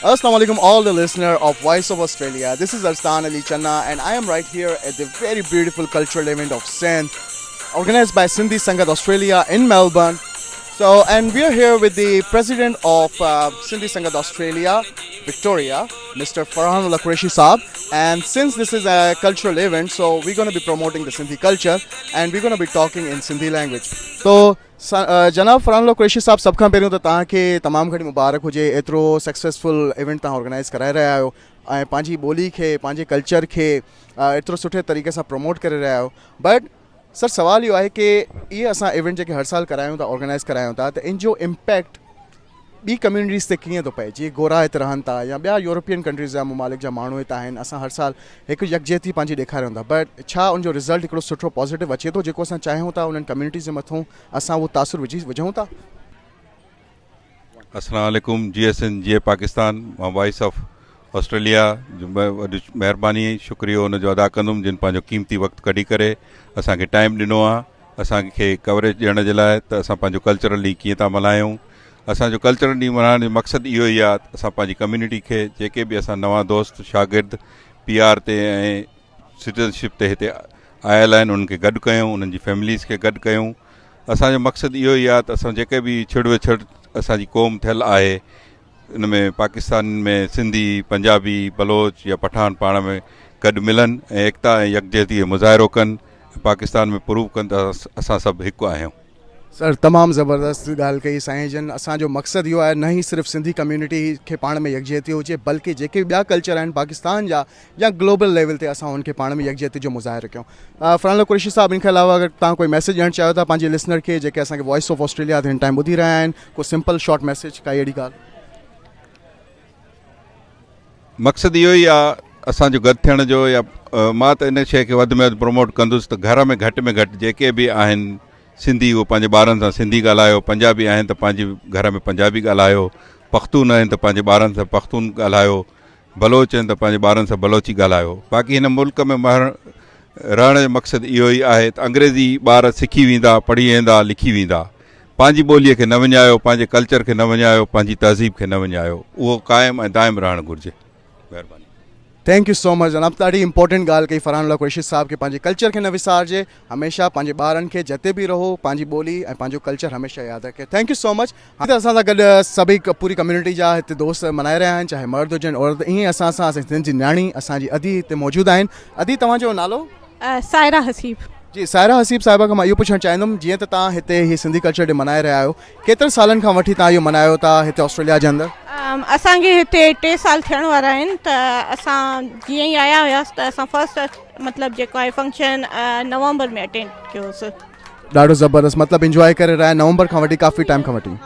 Assalamu alaikum, all the listener of Voice of Australia. This is Arstan Ali Channa, and I am right here at the very beautiful cultural event of Sindh, organized by Sindhi Sangat Australia in Melbourne. And we are here with the president of Sindhi Sangat Australia, Victoria, Mr. Farhanullah Qureshi Saab. And since this is a cultural event, so we're going to be promoting the Sindhi culture, and we're going to be talking in Sindhi language. So, जनाब फरहानुल्लाह कुरैशी साहब सब खां पहिरियों त तव्हांखे तमामु घणी मुबारक हुजे एतिरो सक्सेसफुल इवेंट तव्हां ऑर्गेनाइज़ कराए रहिया आहियो ऐं पंहिंजी ॿोली खे पंहिंजे कल्चर खे एतिरो सुठे तरीक़े सां प्रमोट करे रहिया आहियो बट सर सवाल इहो आहे की इहे असां इवेंट जेके हर साल करायूं था ऑर्गेनाइज़ करायूं था त इन जो इम्पैक्ट ॿी कम्यूनिटीज़ ते कीअं थो पए जीअं गोरा हिते रहनि था या ॿिया यूरोपियन कंट्रीज़ जा ममालिक जा माण्हू हिते आहिनि असां हर साल हिकु यकजहती पंहिंजी ॾेखारियूं था बट छा उनजो रिज़ल्ट हिकिड़ो सुठो पॉज़िटिव अचे थो जेको असां चाहियूं था उन्हनि कम्यूनिटीज़ जे मथां असां उहो तासुर विझूं था। अस्सलाम वालेकुम, जीअं सिंध जीअं पाकिस्तान। मां वॉइस ऑफ ऑस्ट्रेलिया जो वॾी महिरबानी शुक्रियो उनजो अदा कंदुमि जिन पंहिंजो क़ीमती वक़्तु कढी करे असांखे टाइम ॾिनो आहे असांखे कवरेज ॾियण जे लाइ त असां पंहिंजो कल्चरली कीअं था मल्हायूं। असांजो कल्चरल ॾींहुं मल्हाइण जो मक़सदु इहो ई आहे असां पंहिंजी कम्यूनिटी खे जेके बि असां नवां दोस्त शागिर्द PR ते ऐं सिटीज़नशिप ते हिते आयल आहिनि उन्हनि खे गॾु कयूं, उन्हनि जी फैमिलीज़ खे गॾु कयूं। असांजो मक़सदु इहो ई आहे त असां जेके बि छिड़ विछड़ असांजी क़ौम थियल आहे इन में पाकिस्तान में सिंधी पंजाबी बलोच या पठान पाण में गॾु मिलनि ऐं एकता ऐं यकजहती जो मुज़ाहिरो कनि पाकिस्तान में प्रूव कनि त असां सभु हिकु आहियूं। सर तमामु ज़बरदस्त ॻाल्हि कई साईं जन। असांजो मक़सदु इहो आहे न ई सिर्फ़ु सिंधी कम्यूनिटी खे पाण में यकजहती हुजे बल्कि जेके ॿिया कल्चर आहिनि पाकिस्तान जा या ग्लोबल लेवल ते असां उनखे पाण में यकजहती जो मुज़ाहिरो कयूं। फरहानुल्लाह कुरैशी साहब इन खां अलावा अगरि तव्हां कोई मैसेज ॾियणु चाहियो था पंहिंजे लिसनर खे जेके असांखे वॉइस ऑफ ऑस्ट्रेलिया ते हिन टाइम ॿुधी रहिया आहिनि को सिंपल शॉर्ट मैसेज काई अहिड़ी ॻाल्हि? मक़सदु इहो ई आहे असांजो गॾु थियण जो या मां त इन शइ खे वधि में वधि प्रमोट कंदुसि त घर में घटि जेके बि आहिनि सिंधी उहो पंहिंजे ॿारनि सां सिंधी ॻाल्हायो, पंजाबी आहिनि त पंहिंजे घर में पंजाबी ॻाल्हायो, पख़्तून आहिनि त पंहिंजे ॿारनि सां पख़्तून ॻाल्हायो, बलोच आहिनि त पंहिंजे ॿारनि सां बलोची ॻाल्हायो। बाक़ी हिन मुल्क में रहण जो मक़सदु इहो ई आहे त अंग्रेज़ी ॿार सिखी वेंदा, पढ़ी वेंदा, लिखी वेंदा, पंहिंजी ॿोलीअ खे न विञायो, पंहिंजे कल्चर खे न विञायो, पंहिंजी तहज़ीब खे न विञायो। उहो क़ाइमु ऐं दाइमु रहणु घुरिजे। महिरबानी। थैंक यू सो मच जनाब, ॾाढी इंपॉर्टेंट ॻाल्हि कई फरहानुल्लाह कुरैशी साहब खे पंहिंजे कल्चर खे न विसारिजे, हमेशह पंहिंजे ॿारनि खे जिते बि रहो पंहिंजी ॿोली ऐं पंहिंजो कल्चर हमेशह यादि रखे। Thank you so much. हिते असां सां गॾु सभई पूरी कम्यूनिटी जा हिते दोस्त मनाए रहिया आहिनि चाहे मर्द हुजनि औरत। ईअं असां सां सिंध जी न्याणी असांजी अदी हिते मौजूदु आहिनि। अदी तव्हांजो नालो? सायरा हसीब। जी सायरा हसीब साहिबा खां मां इहो पुछणु चाहींदुमि जीअं त तव्हां हिते हीअ सिंधी कल्चर डे मनाए रहिया आहियो केतिरनि सालनि खां वठी तव्हां इहो मनायो था हिते ऑस्ट्रेलिया जे अंदरि? असांखे हिते 3 साल थियण वारा आहिनि त असां जीअं ई आया हुआसीं त असां फस्ट मतिलबु जेको आहे फंक्शन नवंबर में अटेंड कयोसीं। ॾाढो ज़बरदस्त, मतिलबु इंजॉय करे रहिया आहिनि नवंबर खां वठी काफ़ी टाइम खां वठी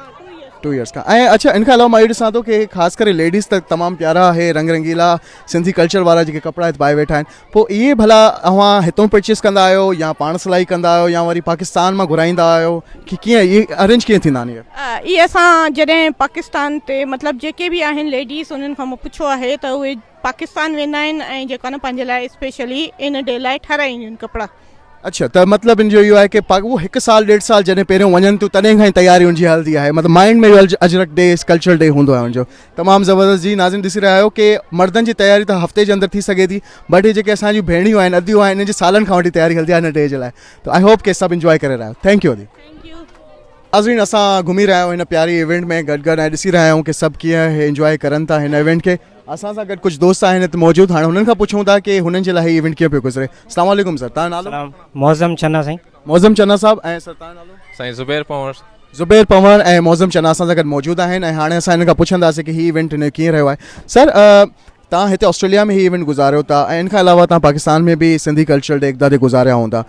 2 इयर्स खां। ऐं अच्छा इन खां अलावा मां इहो ॾिसां थो की ख़ासि करे लेडीज़ त तमामु प्यारा आहे रंग रंगीला सिंधी कल्चर वारा जेके कपिड़ा हिते पाए वेठा आहिनि। पोइ इहे भला तव्हां हितां परचेस कंदा आहियो या पाण सिलाई कंदा आहियो या वरी पाकिस्तान मां घुराईंदा आहियो की कीअं इहे अरेंज कीअं थींदा आहिनि? इहे असां जॾहिं पाकिस्तान ते मतिलबु जेके बि आहिनि लेडीज़ उन्हनि खां मूं पुछो आहे त उहे पाकिस्तान वेंदा आहिनि ऐं जेको आहे न पंहिंजे लाइ स्पेशली इन डे लाइ ठाराईंदियूं आहिनि कपिड़ा। अच्छा त मतिलबु इन जो इहो आहे की उहो 1 साल 1.5 साल जॾहिं पहिरियों वञनि थियूं तॾहिं खां ई तयारी हुनजी हलंदी आहे, मतिलबु माइंड में अजरक डे कल्चरल डे हूंदो आहे हुनजो। तमामु ज़बरदस्त। जी नाज़रीन ॾिसी रहिया आहियो की मर्दनि जी तयारी त हफ़्ते जे अंदरि थी सघे थी बट इहे जेके असांजी भेणियूं आहिनि अदियूं आहिनि इन्हनि जी सालनि खां वठी तयारी हलंदी आहे हिन डे जे लाइ। त आई होप की सभु इंजॉय करे रहिया आहियो। थैंक यू अदी। नाज़रीन असां घुमी रहिया आहियूं हिन प्यारी इवेंट में गॾु ऐं ॾिसी रहिया आहियूं की सभु कीअं इंजॉय करनि था हिन इवेंट खे। असां सां गॾु कुझु दोस्त आहिनि हिते मौजूदु, हाणे हुननि खां पुछूं था की हुननि जे लाइ हीअ इवेंट कीअं पियो गुज़रे। अस्सलाम वालेकुम सर, तव्हां नालो? मौज़म चन्ना साईं। मौज़म चन्ना साहब। ऐं सर तव्हां नालो? साईं ज़ुबैर पंवर। ज़ुबैर पंवर ऐं मौज़म चन्ना असां सां गॾु मौजूदु आहिनि ऐं हाणे असां हिन खां पुछंदासीं की हीअ इवेंट हिन कीअं रहियो आहे। सर तव्हां हिते ऑस्ट्रेलिया में हीअ इवेंट गुज़ारियो था ऐं इन खां अलावा तव्हां पाकिस्तान में बि सिंधी कल्चरल डे एकदा ते गुज़ारिया हूंदा,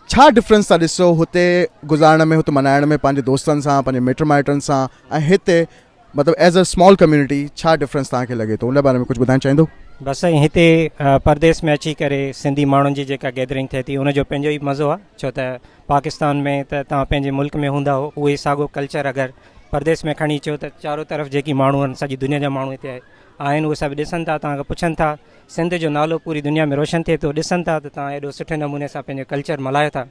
छा डिफरेंस था ॾिसो हुते गुज़ारण में, हुते मल्हाइण में पंहिंजे दोस्तनि सां पंहिंजे मिट माइटनि सां ऐं हिते मतिलबु एज़ अ स्मॉल कम्यूनिटी छा डिफरेंस तव्हांखे लॻे थो उन बारे में कुझु ॿुधाइणु चाहींदो? बसि हिते परदेस में अची करे सिंधी माण्हुनि जी जेका गैदरिंग थिए थी उनजो पंहिंजो ई मज़ो आहे, छो त पाकिस्तान में त तव्हां पंहिंजे मुल्क में हूंदा हो उहे साॻियो कल्चर अगरि परदेस में खणी अचो त चारो तरफ़ जेकी माण्हू आहिनि सॼी दुनिया जा माण्हू हिते आहिनि उहे सभु ॾिसनि था, तव्हांखां पुछनि था, सिंध जो नालो पूरी दुनिया में रोशन थिए थो, ॾिसनि था त तव्हां एॾो सुठे नमूने सां पंहिंजो कल्चर मल्हायो था।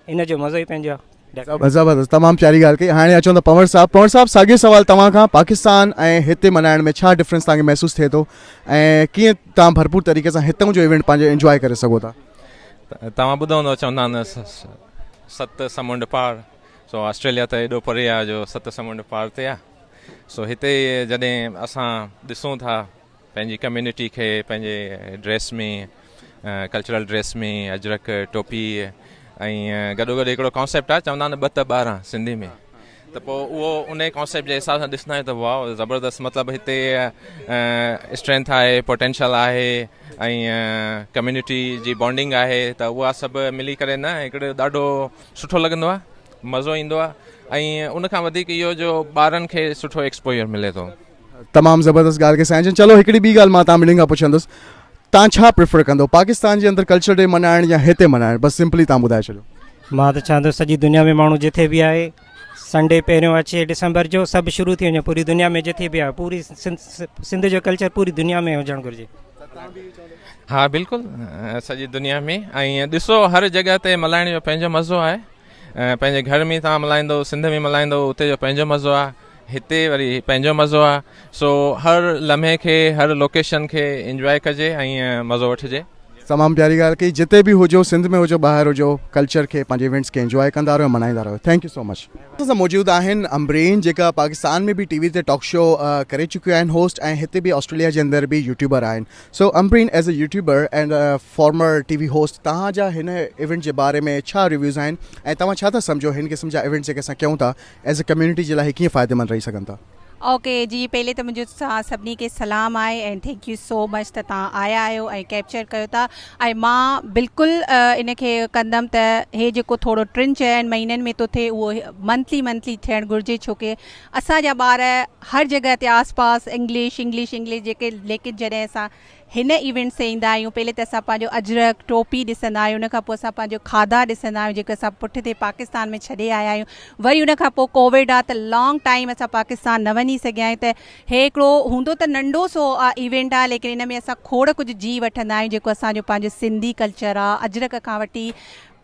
इन जो मज़ो ई पंहिंजो ज़बरदस्त, तमामु प्यारी ॻाल्हि कई। हाणे अचूं था पंवर साहब साॻियो सवाल तव्हां खां, पाकिस्तान ऐं हिते मल्हाइण में छा डिफरेंस तव्हांखे महसूसु थिए थो ऐं कीअं तव्हां भरपूर तरीक़े सां हितां जो इवेंट पंहिंजो इंजॉय करे सघो था? तव्हां ॿुधो हूंदो चवंदा आहिनि सत समुंड पार। सो ऑस्ट्रेलिया त एॾो परे आहे जो सत समुंड पार ते आहे। सो हिते जॾहिं असां ॾिसूं था पंहिंजी कम्यूनिटी खे पंहिंजे ड्रेस में, कल्चरल ड्रेस में, अजरक टोपी ऐं गॾोगॾु हिकिड़ो कॉन्सेप्ट आहे, चवंदा आहिनि 2 त 12 सिंधी में। त पोइ उहो उन कॉन्सेप्ट जे हिसाब सां ॾिसंदा आहियूं त वाह ज़बरदस्त, मतिलबु हिते स्ट्रेंथ आहे, पोटेंशियल आहे ऐं कम्यूनिटी जी बॉन्डिंग आहे। त उहा सभु मिली करे न हिकिड़ो ॾाढो सुठो लॻंदो आहे, मज़ो ईंदो आहे ऐं उनखां वधीक इहो जो ॿारनि खे सुठो एक्सपोजर मिले थो। तमामु ज़बरदस्त ॻाल्हि खे साईं। चलो हिकिड़ी ॿी ॻाल्हि मां तव्हां ॿिन्हिनि खां पुछंदुसि, तव्हां छा प्रिफर कंदो, पाकिस्तान जे अंदरि कल्चर डे मल्हाइण या हिते मल्हाइण? बसि सिंपली तव्हां ॿुधाए छॾियो। मां त चाहींदो सॼी दुनिया में माण्हू जिथे बि आहे संडे पहिरियों अचे डिसंबर जो, सभु शुरू थी वञे पूरी दुनिया में जिथे बि आहे, पूरी सिंध जो कल्चर पूरी दुनिया में हुजणु घुरिजे। हा बिल्कुलु, सॼी दुनिया में। ऐं ॾिसो हर जॻह ते मल्हाइण जो पंहिंजो मज़ो आहे। पंहिंजे घर में तव्हां मल्हाईंदो, सिंध में मल्हाईंदो, उते जो पंहिंजो मज़ो आहे, हिते वरी पंहिंजो मज़ो आहे। सो हर लम्हे खे, हर लोकेशन खे इंजॉय कजे ऐं मज़ो वठिजे। तमामु प्यारी ॻाल्हि कई। जिते बि हुजो, सिंध में हुजो, ॿाहिरि हुजो, कल्चर खे, पंहिंजे इवेंट्स खे इंजॉय कंदा रहो, मल्हाईंदा रहो। Thank you so much. असां मौजूदु आहिनि अमरीन, जेका पाकिस्तान में बि टीवी ते टॉक शो करे चुकिया आहिनि होस्ट, ऐं हिते बि ऑस्ट्रेलिया जे अंदरि बि यूट्यूबर आहिनि। So Amreen, as a YouTuber and former TV host, तव्हांजा हिन इवेंट जे बारे में छा रिव्यूज़ आहिनि ऐं तव्हां छा था सम्झो हिन क़िस्म जा इवेंट्स जेके असां कयूं था एज़ अ कम्युनिटी जे लाइ कीअं फ़ाइदेमंद रही सघनि था? ओके जी, पहले तो मुझे सभी के सलाम आए and thank you so much त तव्हां आया आहियो ऐं कैप्चर कयो था। ऐं मां बिल्कुलु इनखे कंदमि त हे जेको थोरो 3-4 महीननि में थो थिए उहो मंथली थियणु घुरिजे, छोकी असांजा ॿार हर जॻह ते आसपास इंग्लिश जेके, लेकिन जॾहिं असां हिन इवेंट से ईंदा आहियूं, पहले त असां पंहिंजो अजरक टोपी ॾिसंदा आहियूं, उनखां पोइ असां पंहिंजो खाधा ॾिसंदा आहियूं जेके असां पुठिते पाकिस्तान में छॾे आया आहियूं। वरी उनखां पोइ कोविड आहे त लॉन्ग टाइम असां पाकिस्तान न वञी सघिया आहियूं। त हे हिकिड़ो हूंदो त नंढो सो इवेंट आहे, लेकिन इन में असां खोड़ कुझु जी वठंदा आहियूं जेको असांजो पंहिंजो सिंधी कल्चर आहे। अजरक खां वठी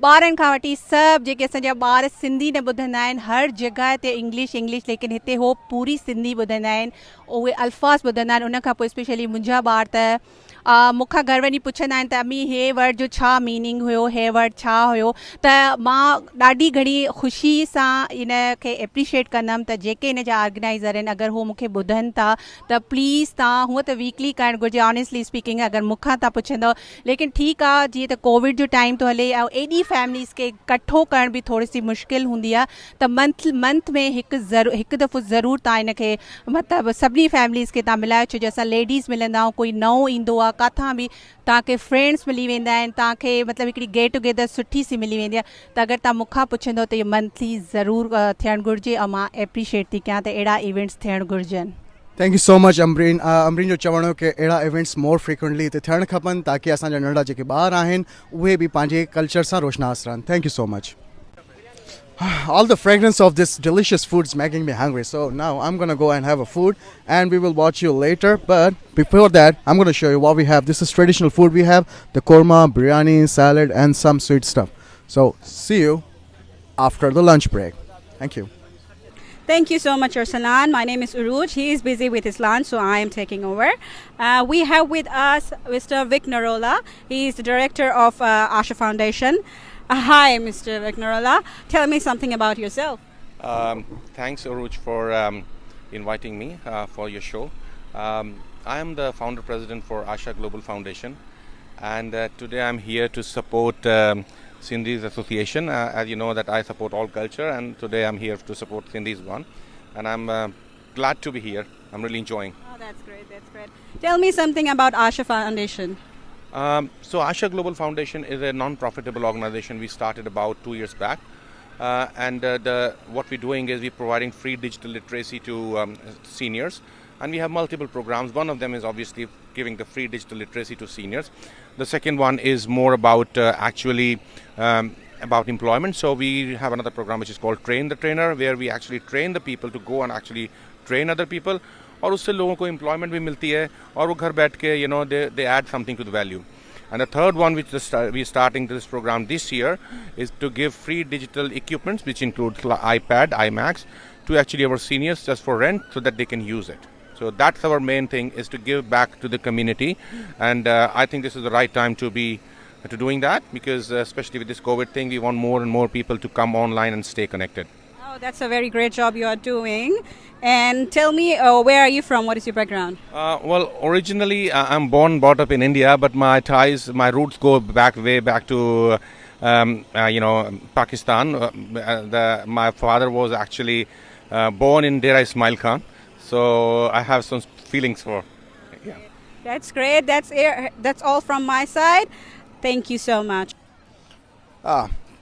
ॿारनि खां वठी सभु जेके असांजा ॿार सिंधी न ॿुधंदा आहिनि, हर जॻह ते इंग्लिश, लेकिन हिते हो पूरी सिंधी ॿुधंदा आहिनि, उहे अल्फाज़ ॿुधंदा आहिनि। उनखां पोइ स्पेशली मुंहिंजा ॿार त मूंखां घर वञी पुछंदा आहिनि त अम्मी हे वर्ड जो छा मीनिंग हुयो, हे वर्ड छा हुयो। त मां ॾाढी घणी ख़ुशी सां इन खे एप्रिशिएट कंदमि त जेके इन जा ऑर्गेनाइज़र आहिनि, अगरि हो मूंखे ॿुधनि था त प्लीज़ तव्हां, हूअं त वीकली करणु घुरिजे ऑनेस्टली स्पीकिंग, अगरि मूंखां तव्हां पुछंदव, लेकिन ठीकु आहे जीअं त कोविड जो टाइम थो हले ऐं एॾी फैमिलीज़ खे इकठो करण बि थोरी सी मुश्किल हूंदी आहे, त मंथ में हिकु दफ़ो ज़रूरु तव्हां इनखे मतिलबु सभिनी फैमिलीज़ खे तव्हां मिलाए छॾियो। असां लेडीज़ मिलंदा आहियूं, कोई नओं ईंदो आहे, किथां बि तव्हांखे फ्रेंड्स मिली वेंदा आहिनि, तव्हांखे मतिलबु हिकिड़ी गेट टुगेदर सुठी सी मिली वेंदी आहे। त अगरि तव्हां मूंखां पुछंदो त इहो मंथली ज़रूरु थियणु घुरिजे ऐं मां एप्रिशिएट थी कयां त अहिड़ा इवेंट्स थियणु घुरिजनि। Thank you so much Amreen. Amreen जो चवणो कि अहिड़ा इवेंट्स मोर फ्रिक्वेंटली हिते थियणु खपनि ताकी असांजा नंढा जेके ॿार आहिनि उहे बि पंहिंजे कल्चर सां रोशनास रहनि। Thank you so much. All the fragrance of this delicious food is making me hungry. So now I'm going to go and have a food and we will watch you later. But before that, I'm going to show you what we have. This is traditional food. We have the korma, biryani, salad and some sweet stuff. So see you after the lunch break. Thank you. Thank you so much, Arsalan. My name is Uruj. He is busy with his lunch, so I am taking over. We have with us Mr. Vic Narola. He is the director of Asha Foundation. Hi, Mr. Vic Narola. Tell me something about yourself. Thanks, Uruj, for inviting me for your show. I am the founder president for Asha Global Foundation, and today I'm here to support Sindhis Association. As you know that I support all culture, and today I'm here to support Sindhis one, and I'm glad to be here. I'm really enjoying. Oh, that's great. That's great. Tell me something about Asha Foundation. So Asha Global Foundation is a non-profitable organization. We started about 2 years back, and what we're doing is we're providing free digital literacy to seniors, and we have multiple programs. One of them is obviously giving the free digital literacy to seniors. The second one is more about about employment. So we have another program which is called Train the Trainer, where we actually train the people to go and actually train other people. और उससे लोगों को employment भी मिलती है और वो घर बैठ के they add something to the value. And the third one, which we're starting this program this year, is to give free digital equipments, which includes iPad, iMacs, to actually our seniors just for rent so that they can use it. So that's our main thing, is to give back to the community. And I think this is the right time to be doing that, because especially with this COVID thing, we want more and more people to come online and stay connected. Oh, that's a very great job you are doing. And tell me, where are you from? What is your background? Well, originally I'm born, brought up in India, but my ties, my roots go way back to Pakistan. My father was actually born in Dera Ismail Khan, so I have some feelings for. Yeah. That's great. That's all from my side. Thank you so much.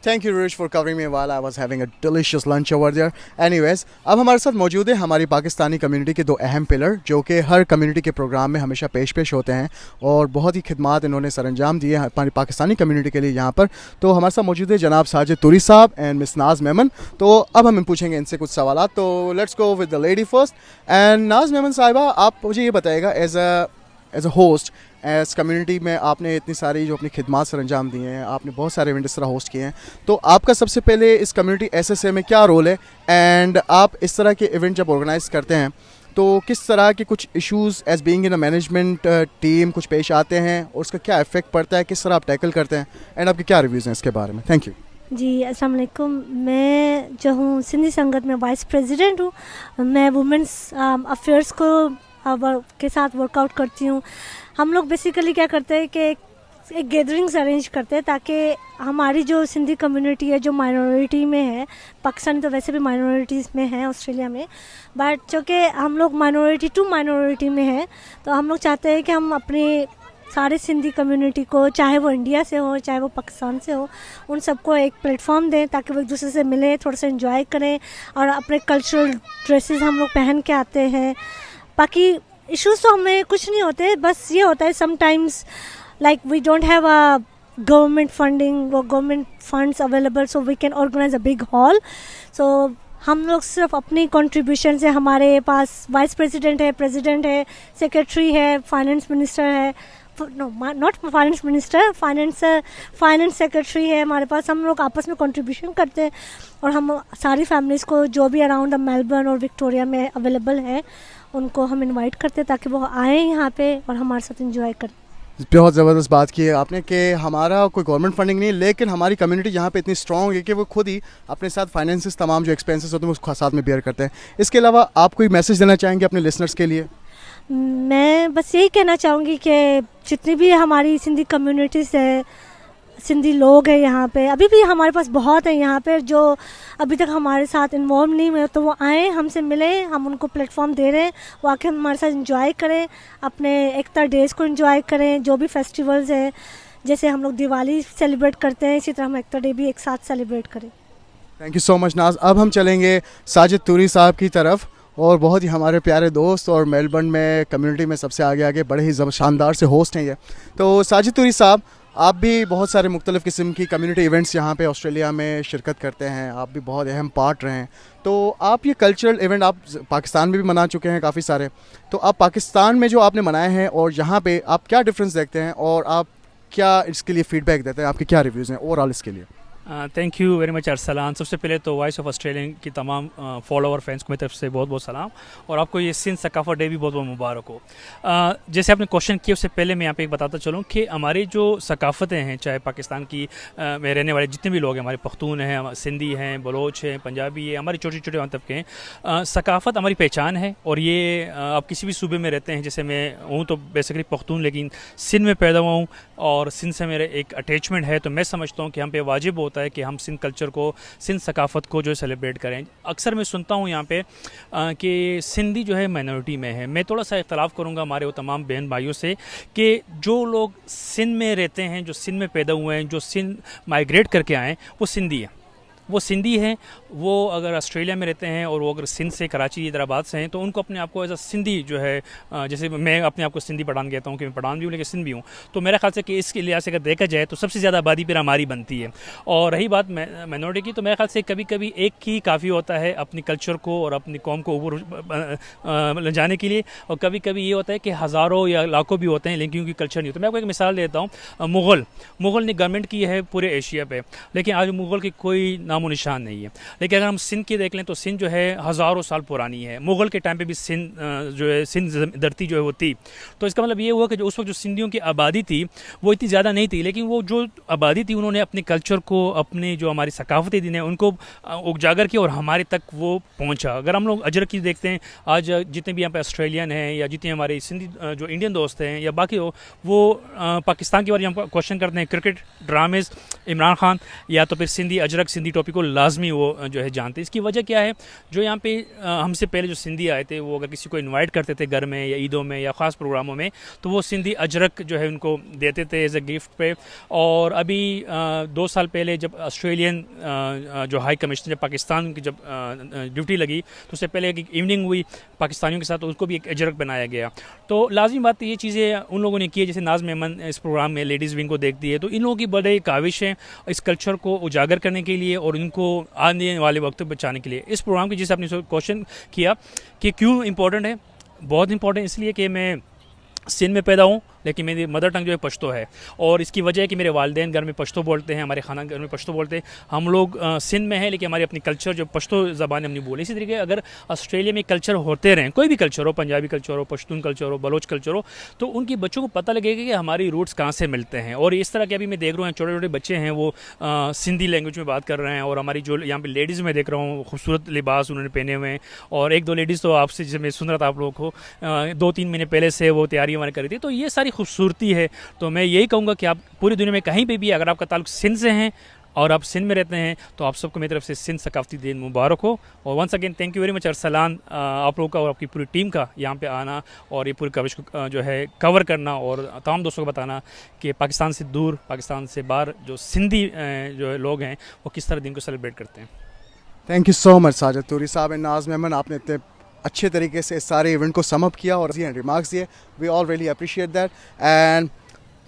Thank you, Rush, for covering me while I was having a delicious lunch over there. Anyways, अब हमारे साथ मौजूद है हमारी Pakistani community के दो अहम pillar, जो कि हर कम्युनिटी के प्रोग्राम में हमेशा पेश होते हैं और बहुत ही खिदमात इन्होंने सरअंजाम दिए हैं हमारी पाकिस्तानी कम्युनिटी के लिए यहाँ पर। तो हमारे साथ मौजूद है जनाब साजिद तुरी साहब एंड मिस नाज मेमन। तो अब हम पूछेंगे इनसे कुछ सवाल। तो let's go with the lady first. And Naz Memon साहिबा, आप मुझे ये बताइएगा, as a host, as community में आपने इतनी सारी जो अपनी खिदमात सर अंजाम दिए हैं, आपने बहुत सारे इवेंट इस तरह होस्ट किए हैं, तो आपका सबसे पहले इस कम्युनिटी एसएसए में क्या रोल है? एंड आप इस तरह के इवेंट जब ऑर्गेनाइज करते हैं तो किस तरह के कुछ issues age being in a management team कुछ पेश आते हैं और उसका क्या इफ़ेक्ट पड़ता है, किस तरह आप टैकल करते हैं, एंड आपके क्या रिव्यूज़ हैं इसके बारे में? थैंक यू जी। अस्सलाम वालेकुम। मैं जो हूँ सिंधी संगत में वाइस प्रेसिडेंट हूँ। मैं वुमेंस अफेयर्स को के साथ वर्कआउट करती हूँ। हम लोग बेसिकली क्या करते हैं कि एक गैदरिंग्स अरेंज करते हैं ताकि हमारी जो सिंधी कम्युनिटी है, जो माइनॉरिटी में है, पाकिस्तान तो वैसे भी माइनॉरिटीज़ में है ऑस्ट्रेलिया में, बट चूँकि हम लोग माइनॉरिटी टू माइनॉरिटी में है, तो हम लोग चाहते हैं कि हम अपने सारे सिंधी कम्युनिटी को, चाहे वो इंडिया से हो चाहे वो पाकिस्तान से हो, उन सबको एक प्लेटफॉर्म दें ताकि वो एक दूसरे से मिलें, थोड़ा सा एंजॉय करें और अपने कल्चरल ड्रेसेस हम लोग पहन के आते हैं। बाकी इश्यूज़ तो हमें कुछ नहीं होते, बस ये होता है sometimes like we don't have a government funding और government funds available so we can organise a big hall. So हम लोग सिर्फ अपनी कंट्रीब्यूशन से, हमारे पास वाइस प्रेसिडेंट है, प्रेसिडेंट है, सेक्रेटरी है, फाइनेंस मिनिस्टर है, not finance minister, finance secretary है हमारे पास। हम लोग आपस में कंट्रीब्यूशन करते हैं और हम सारी फैमिलीज़ को जो भी अराउंड मेलबर्न और विक्टोरिया में अवेलेबल है उनको हम इनवाइट करते हैं ताकि वो आएँ यहाँ पे और हमारे साथ एंजॉय करें। बहुत ज़बरदस्त बात की है आपने कि हमारा कोई गवर्नमेंट फंडिंग नहीं, लेकिन हमारी कम्युनिटी यहाँ पे इतनी स्ट्रॉन्ग है कि वो खुद ही अपने साथ फाइनेंसेस, तमाम जो एक्सपेंसेस होते हैं उसको साथ में बेयर करते हैं। इसके अलावा आप कोई मैसेज देना चाहेंगे अपने लिसनर्स के लिए? मैं बस यही कहना चाहूँगी कि जितनी भी हमारी सिंधी कम्युनिटीज़ है, सिंधी लोग हैं यहाँ पे, अभी भी हमारे पास बहुत है यहाँ पे जो अभी तक हमारे साथ इन्वॉल्व नहीं हुए, तो वो आएँ, हमसे मिलें, हम उनको प्लेटफॉर्म दे रहे हैं, वो आके हमारे साथ एंजॉय करें, अपने एकता डेज़ को एंजॉय करें, जो भी फेस्टिवल्स हैं, जैसे हम लोग दिवाली सेलिब्रेट करते हैं इसी तरह हम एकता डे भी एक साथ सेलिब्रेट करें। थैंक यू सो मच नाज। अब हम चलेंगे साजिद तुरी साहब की तरफ, और बहुत ही हमारे प्यारे दोस्त और मेलबर्न में कम्युनिटी में सबसे आगे बड़े ही शानदार से होस्ट हैं ये। तो साजिद तुरी साहब, आप भी बहुत सारे मुख्तलिफ़ किस्म की कम्युनिटी इवेंट्स यहाँ पे ऑस्ट्रेलिया में शिरकत करते हैं, आप भी बहुत अहम पार्ट रहे हैं। तो आप ये कल्चरल इवेंट आप पाकिस्तान में भी मना चुके हैं काफ़ी सारे, तो आप पाकिस्तान में जो आपने मनाए हैं और यहाँ पे आप क्या डिफरेंस देखते हैं और आप क्या इसके लिए फ़ीडबैक देते हैं, आपके क्या रिव्यूज़ हैं ओवरऑल इसके लिए? Thank you very much Arsalan. सबसे पहले तो वॉइस ऑफ ऑस्ट्रेलिया की तमाम फॉलोअर फ्रेंड्स को मेरी तरफ से बहुत बहुत सलाम, और आपको ये सिंध सकाफत डे भी बहुत बहुत मुबारक हो। जैसे आपने क्वेश्चन किया उससे पहले मैं यहाँ पे एक बताता चलूँ कि हमारी जो सकाफ़तें हैं, चाहे पाकिस्तान की में रहने वाले जितने भी लोग हैं, हमारे पख्तून हैं, सिंधी हैं, बलोच हैं, पंजाबी है, हमारे छोटे छोटे तबके हैं, सकाफ़त हमारी पहचान है। और ये आप किसी भी सूबे में रहते हैं, जैसे मैं हूँ तो बेसिकली पख्तून, लेकिन सिंध में पैदा हुआ हूँ और सिंध से मेरे एक अटैचमेंट है, तो मैं समझता हूँ कि हम पे वाजिब होता है कि हम सिंध कल्चर को, सिंध सकाफ़त को जो सेलिब्रेट करें। अक्सर मैं सुनता हूँ यहाँ पे कि सिंधी जो है माइनॉरिटी में है। मैं थोड़ा सा इख्तलाफ करूँगा हमारे वो तमाम बहन भाइयों से कि जो लोग सिंध में रहते हैं, जो सिंध में पैदा हुए हैं, जो सिंध माइग्रेट करके आए, वो सिंधी हैं। वो सिंधी हैं, वो अगर ऑस्ट्रेलिया में रहते हैं और वो अगर सिंध से, कराची, हैदराबाद से हैं, तो उनको अपने आप को एज अ सिंधी जो है, जैसे मैं अपने आप को सिंधी पठान कहता हूँ कि मैं पठान भी हूँ लेकिन सिंध भी हूँ, तो मेरे ख्याल से कि इसके लिहाज से अगर देखा जाए तो सबसे ज़्यादा आबादी फिर हमारी बनती है। और रही बात माइनॉरिटी की, तो मेरे ख्याल से कभी कभी एक ही काफ़ी होता है अपनी कल्चर को और अपनी कौम को ऊपर ले जाने के लिए, और कभी कभी ये होता है कि हज़ारों या लाखों भी होते हैं लेकिन उनकी कल्चर नहीं होता। मैं आपको एक मिसाल देता हूँ, मुग़ल ने गवर्नमेंट की है पूरे एशिया पे, लेकिन आज मुग़ल की कोई नामो निशान नहीं है। लेकिन अगर हम सिंध की देख लें तो सिंध जो है हज़ारों साल पुरानी है, मुग़ल के टाइम पे भी सिंध जो है, सिंध धरती जो है वो थी। तो इसका मतलब ये हुआ कि जो उस वक्त जो सिंधियों की आबादी थी वो इतनी ज़्यादा नहीं थी, लेकिन वो जो आबादी थी उन्होंने अपने कल्चर को, अपने जो हमारी सकाफती दिन है उनको उजागर किया और हमारे तक वो पहुँचा। अगर हम लोग अजरक की देखते हैं, आज जितने भी यहाँ पे ऑस्ट्रेलियन हैं या जितने हमारे सिंधी जो इंडियन दोस्त हैं या बाकी हो, वो पाकिस्तान के बारे में हम क्वेश्चन करते हैं, क्रिकेट ड्रामेज़, इमरान खान, या तो फिर सिंधी अजरक, सिंधी टॉपिक को लाजमी वो जो है जानते हैं। इसकी वजह क्या है, जो यहाँ पे हमसे पहले जो सिंधी आए थे वो अगर किसी को इनवाइट करते थे घर में या ईदों में या ख़ास प्रोग्रामों में, तो वो सिंधी अजरक जो है उनको देते थे एज ए गिफ्ट पे। और अभी 2 साल पहले जब ऑस्ट्रेलियन जो हाई कमिश्नर जब पाकिस्तान की जब ड्यूटी लगी, तो उससे पहले एक इवनिंग हुई पाकिस्तानियों के साथ, तो उसको भी एक अजरक बनाया गया। तो लाजमी बात ये चीज़ें उन लोगों ने की है, जैसे नाज मेमन इस प्रोग्राम में लेडीज़ विंग को देखती है, तो इन लोगों की बड़े काविश है इस कल्चर को उजागर करने के लिए और इनको आने वाले वक्त में बचाने के लिए। इस प्रोग्राम की जिसे आपने क्वेश्चन किया कि क्यों इम्पोर्टेंट है, बहुत इंपॉर्टेंट इसलिए कि मैं सिंध में पैदा हूँ लेकिन मेरी मदर टंग जो है पश्तो है, और इसकी वजह है कि मेरे वालिदैन घर में पश्तो बोलते हैं, हमारे खाना घर में पश्तो बोलते हैं। हम लोग सिंध में हैं लेकिन हमारी अपनी कल्चर जो पश्तो ज़बान हमने बोली। इसी तरीके अगर ऑस्ट्रेलिया में कल्चर होते रहें, कोई भी कल्चर हो, पंजाबी कल्चर हो, पश्तून कल्चर हो, बलोच कल्चर हो, तो उनकी बच्चों को पता लगेगा कि हमारी रूट्स कहाँ से मिलते हैं। और इस तरह के अभी मैं देख रहा हूँ छोटे छोटे बच्चे हैं वो सिंधी लैंग्वेज में बात कर रहे हैं, और हमारी जो यहाँ पर लेडीज़ में देख रहा हूँ खूबसूरत लिबास उन्होंने पहने हुए हैं, और 1-2 लेडीज़ तो आपसे जैसे मैं सुन रहा था आप लोगों को 2-3 महीने पहले से वो तैयारी हमारी करी थी। तो ये सारी खूबसूरती है। तो मैं यही कहूँगा कि आप पूरी दुनिया में कहीं पे भी अगर आपका ताल्लुक सिंध से हैं और आप सिंध में रहते हैं तो आप सबको मेरी तरफ से सिंध सकाफती दिन मुबारक हो। और once again thank you very much Arsalan, आप लोगों का और आपकी पूरी टीम का यहाँ पे आना और ये पूरी कवरेज को जो है कवर करना और तमाम दोस्तों को बताना कि पाकिस्तान से दूर, पाकिस्तान से बाहर जो सिंधी जो लोग हैं वो किस तरह दिन को सेलिब्रेट करते हैं। Thank you so much Sajid Turi साहब एंड नाज मेमन, आपने इतने अच्छे तरीके से इस सारे इवेंट को सम अप किया और रिमार्क्स दिए। We all really appreciate that and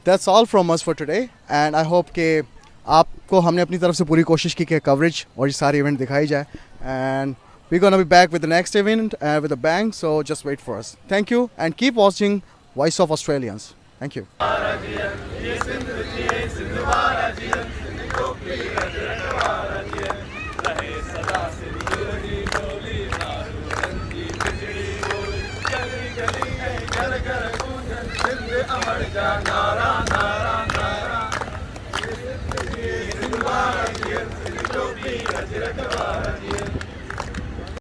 that's all from us for today. And I hope कि आपको हमने अपनी तरफ से पूरी कोशिश की कि कवरेज और ये सारे इवेंट दिखाई जाए। And we gonna be back with the next event with a bang, so just wait for us. Thank you and keep watching voice of Australians. Thank you. नारा नारा